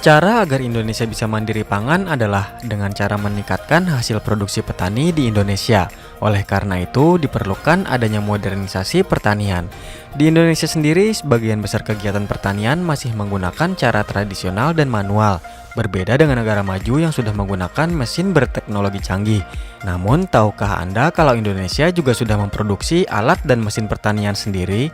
Cara agar Indonesia bisa mandiri pangan adalah dengan cara meningkatkan hasil produksi petani di Indonesia. Oleh karena itu, diperlukan adanya modernisasi pertanian. Di Indonesia sendiri, sebagian besar kegiatan pertanian masih menggunakan cara tradisional dan manual, berbeda dengan negara maju yang sudah menggunakan mesin berteknologi canggih. Namun, tahukah Anda kalau Indonesia juga sudah memproduksi alat dan mesin pertanian sendiri?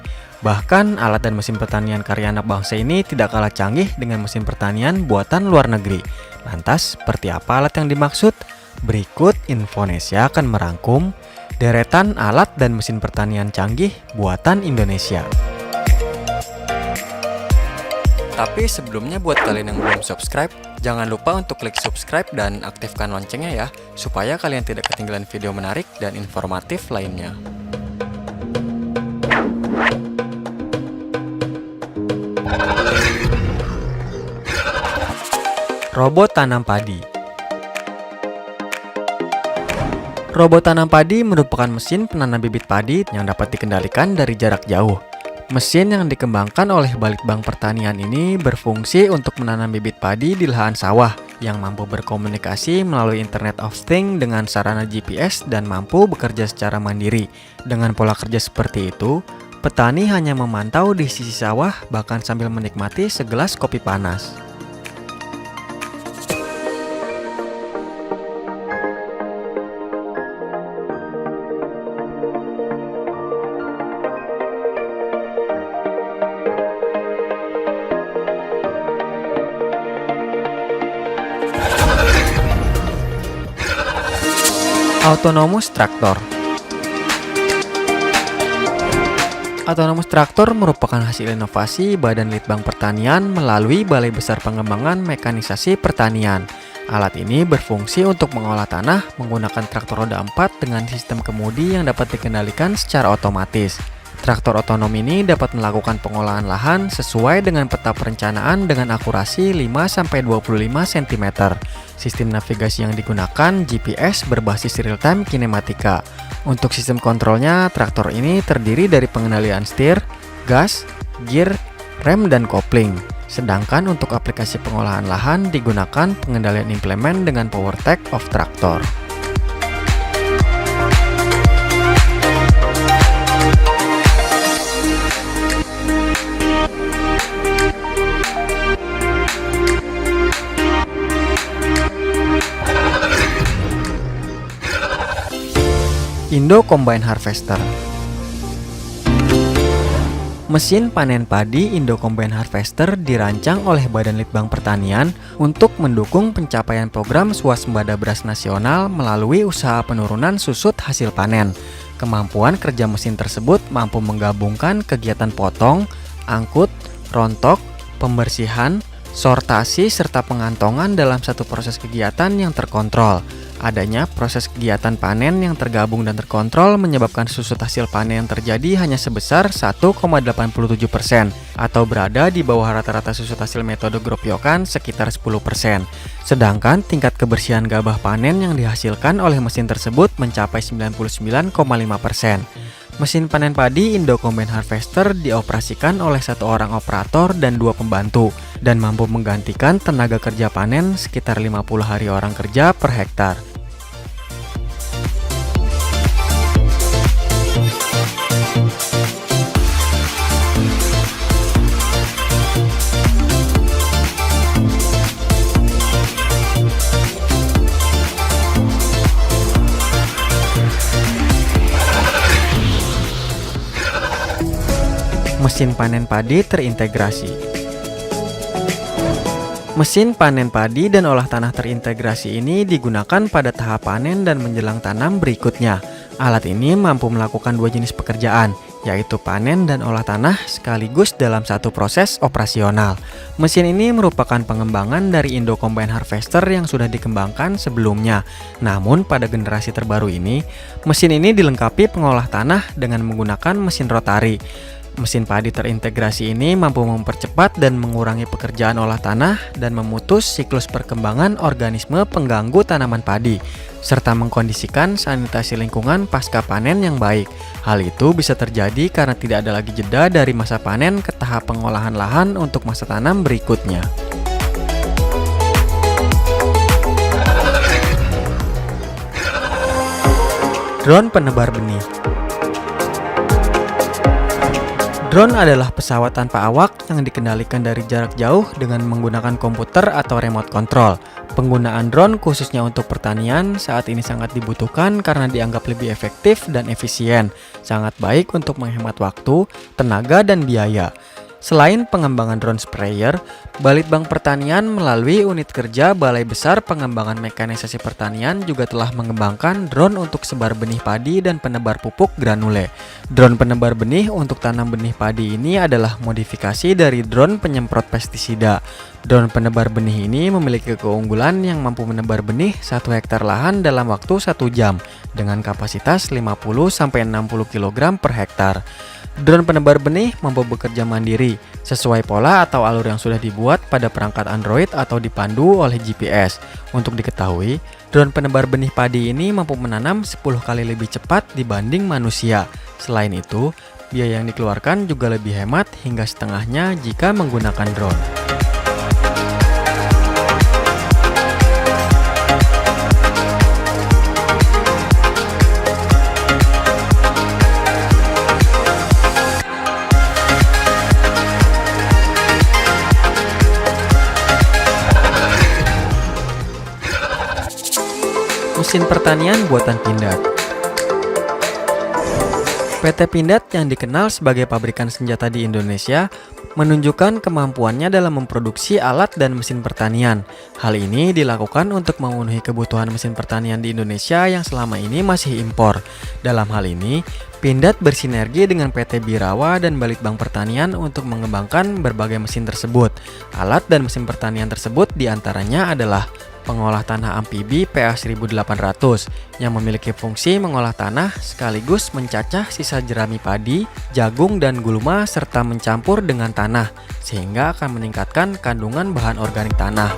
Bahkan, alat dan mesin pertanian karya anak bangsa ini tidak kalah canggih dengan mesin pertanian buatan luar negeri. Lantas, seperti apa alat yang dimaksud? Berikut Infonesia akan merangkum deretan alat dan mesin pertanian canggih buatan Indonesia. Tapi sebelumnya buat kalian yang belum subscribe, jangan lupa untuk klik subscribe dan aktifkan loncengnya ya, supaya kalian tidak ketinggalan video menarik dan informatif lainnya. Robot tanam padi. Robot tanam padi merupakan mesin penanam bibit padi yang dapat dikendalikan dari jarak jauh. Mesin yang dikembangkan oleh Balitbang Pertanian ini berfungsi untuk menanam bibit padi di lahan sawah yang mampu berkomunikasi melalui Internet of Things dengan sarana GPS dan mampu bekerja secara mandiri. Dengan pola kerja seperti itu, petani hanya memantau di sisi sawah bahkan sambil menikmati segelas kopi panas. Autonomous Tractor. Autonomous Tractor merupakan hasil inovasi Badan Litbang Pertanian melalui Balai Besar Pengembangan Mekanisasi Pertanian. Alat ini berfungsi untuk mengolah tanah menggunakan traktor roda 4 dengan sistem kemudi yang dapat dikendalikan secara otomatis. Traktor otonom ini dapat melakukan pengolahan lahan sesuai dengan peta perencanaan dengan akurasi 5-25 cm. Sistem navigasi yang digunakan GPS berbasis real-time kinematika. Untuk sistem kontrolnya, traktor ini terdiri dari pengendalian setir, gas, gear, rem, dan kopling. Sedangkan untuk aplikasi pengolahan lahan digunakan pengendalian implemen dengan PowerTech of Tractor. Indo Combine Harvester. Mesin panen padi Indo Combine Harvester dirancang oleh Badan Litbang Pertanian untuk mendukung pencapaian program swasembada beras nasional melalui usaha penurunan susut hasil panen. Kemampuan kerja mesin tersebut mampu menggabungkan kegiatan potong, angkut, rontok, pembersihan, sortasi, serta pengantongan dalam satu proses kegiatan yang terkontrol. Adanya proses kegiatan panen yang tergabung dan terkontrol menyebabkan susut hasil panen yang terjadi hanya sebesar 1,87% atau berada di bawah rata-rata susut hasil metode Gropiokan sekitar 10%. Sedangkan tingkat kebersihan gabah panen yang dihasilkan oleh mesin tersebut mencapai 99,5%. Mesin panen padi Indo Combine Harvester dioperasikan oleh satu orang operator dan 2 pembantu dan mampu menggantikan tenaga kerja panen sekitar 50 hari orang kerja per hektar. Mesin panen padi terintegrasi. Mesin panen padi dan olah tanah terintegrasi ini digunakan pada tahap panen dan menjelang tanam berikutnya. Alat ini mampu melakukan 2 jenis pekerjaan, yaitu panen dan olah tanah sekaligus dalam satu proses operasional. Mesin ini merupakan pengembangan dari Indo Combine Harvester yang sudah dikembangkan sebelumnya. Namun pada generasi terbaru ini, mesin ini dilengkapi pengolah tanah dengan menggunakan mesin rotari. Mesin padi terintegrasi ini mampu mempercepat dan mengurangi pekerjaan olah tanah dan memutus siklus perkembangan organisme pengganggu tanaman padi, serta mengkondisikan sanitasi lingkungan pasca panen yang baik. Hal itu bisa terjadi karena tidak ada lagi jeda dari masa panen ke tahap pengolahan lahan untuk masa tanam berikutnya. Drone penebar benih. Drone adalah pesawat tanpa awak yang dikendalikan dari jarak jauh dengan menggunakan komputer atau remote control. Penggunaan drone khususnya untuk pertanian saat ini sangat dibutuhkan karena dianggap lebih efektif dan efisien, sangat baik untuk menghemat waktu, tenaga, dan biaya. Selain pengembangan drone sprayer, Balitbang Pertanian melalui unit kerja Balai Besar Pengembangan Mekanisasi Pertanian juga telah mengembangkan drone untuk sebar benih padi dan penebar pupuk granule. Drone penebar benih untuk tanam benih padi ini adalah modifikasi dari drone penyemprot pestisida. Drone penebar benih ini memiliki keunggulan yang mampu menebar benih 1 hektar lahan dalam waktu 1 jam dengan kapasitas 50-60 kg per hektar. Drone penebar benih mampu bekerja mandiri, sesuai pola atau alur yang sudah dibuat pada perangkat Android atau dipandu oleh GPS. Untuk diketahui, drone penebar benih padi ini mampu menanam 10 kali lebih cepat dibanding manusia. Selain itu, biaya yang dikeluarkan juga lebih hemat hingga setengahnya jika menggunakan drone. Mesin pertanian buatan Pindad. PT Pindad yang dikenal sebagai pabrikan senjata di Indonesia menunjukkan kemampuannya dalam memproduksi alat dan mesin pertanian. Hal ini dilakukan untuk memenuhi kebutuhan mesin pertanian di Indonesia yang selama ini masih impor. Dalam hal ini, Pindad bersinergi dengan PT Birawa dan Balitbang Pertanian untuk mengembangkan berbagai mesin tersebut. Alat dan mesin pertanian tersebut diantaranya adalah pengolah tanah amfibi PA1800 yang memiliki fungsi mengolah tanah sekaligus mencacah sisa jerami padi, jagung, dan gulma serta mencampur dengan tanah sehingga akan meningkatkan kandungan bahan organik tanah.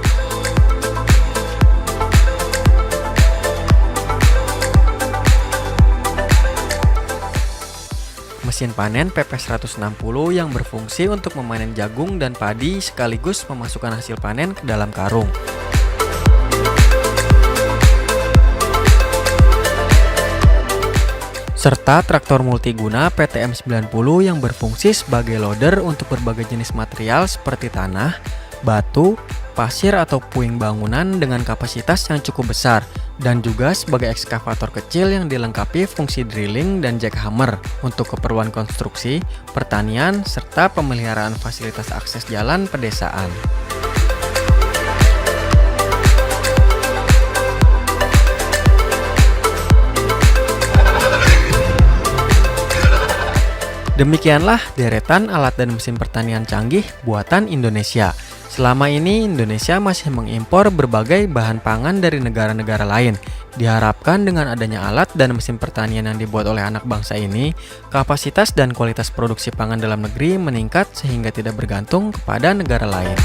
Mesin panen PP160 yang berfungsi untuk memanen jagung dan padi sekaligus memasukkan hasil panen ke dalam karung. Serta traktor multiguna PTM90 yang berfungsi sebagai loader untuk berbagai jenis material seperti tanah, batu, pasir atau puing bangunan dengan kapasitas yang cukup besar, dan juga sebagai ekskavator kecil yang dilengkapi fungsi drilling dan jackhammer untuk keperluan konstruksi, pertanian, serta pemeliharaan fasilitas akses jalan pedesaan. Demikianlah deretan alat dan mesin pertanian canggih buatan Indonesia. Selama ini Indonesia masih mengimpor berbagai bahan pangan dari negara-negara lain. Diharapkan dengan adanya alat dan mesin pertanian yang dibuat oleh anak bangsa ini, kapasitas dan kualitas produksi pangan dalam negeri meningkat sehingga tidak bergantung kepada negara lain.